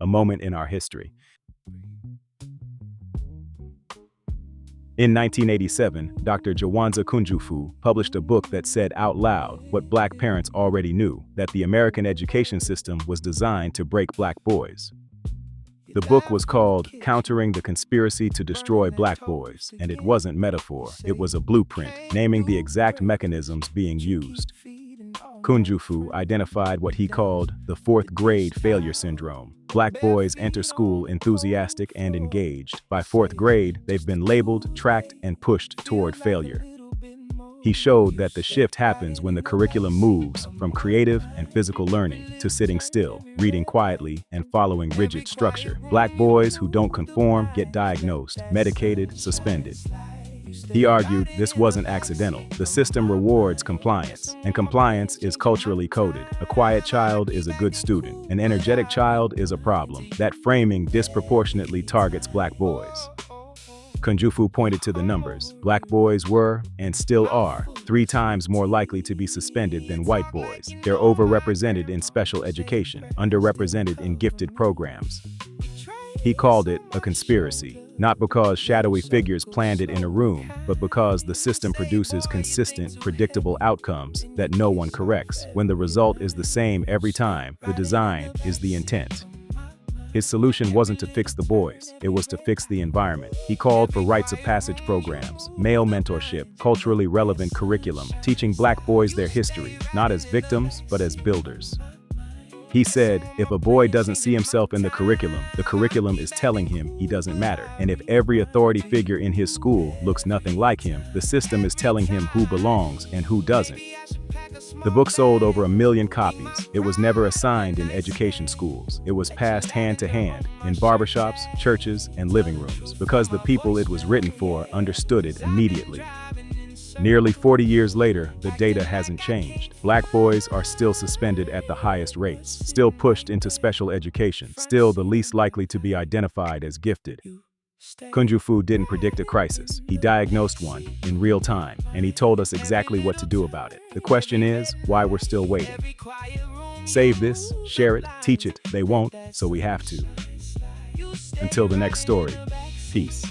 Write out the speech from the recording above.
a moment in our history. In 1987, Dr. Jawanza Kunjufu published a book that said out loud what Black parents already knew, that the American education system was designed to break Black boys. The book was called Countering the Conspiracy to Destroy Black Boys, and it wasn't metaphor, it was a blueprint, naming the exact mechanisms being used. Kunjufu identified what he called the fourth grade failure syndrome. Black boys enter school enthusiastic and engaged. By fourth grade, they've been labeled, tracked, and pushed toward failure. He showed that the shift happens when the curriculum moves from creative and physical learning to sitting still, reading quietly, and following rigid structure. Black boys who don't conform get diagnosed, medicated, suspended. He argued this wasn't accidental. The system rewards compliance, and compliance is culturally coded. A quiet child is a good student. An energetic child is a problem. That framing disproportionately targets Black boys. Kunjufu pointed to the numbers. Black boys were, and still are, 3 times more likely to be suspended than white boys. They're overrepresented in special education, underrepresented in gifted programs. He called it a conspiracy, not because shadowy figures planned it in a room, but because the system produces consistent, predictable outcomes that no one corrects. When the result is the same every time, the design is the intent. His solution wasn't to fix the boys, it was to fix the environment. He called for rites of passage programs, male mentorship, culturally relevant curriculum, teaching Black boys their history, not as victims, but as builders. He said, if a boy doesn't see himself in the curriculum is telling him he doesn't matter. And if every authority figure in his school looks nothing like him, the system is telling him who belongs and who doesn't. The book sold over 1 million copies. It was never assigned in education schools. It was passed hand to hand in barbershops, churches, and living rooms, because the people it was written for understood it immediately. Nearly 40 years later, the data hasn't changed. Black boys are still suspended at the highest rates, still pushed into special education, still the least likely to be identified as gifted. Kunjufu didn't predict a crisis. He diagnosed one in real time, and he told us exactly what to do about it. The question is, why we're still waiting. Save this, share it, teach it. They won't, so we have to. Until the next story, peace.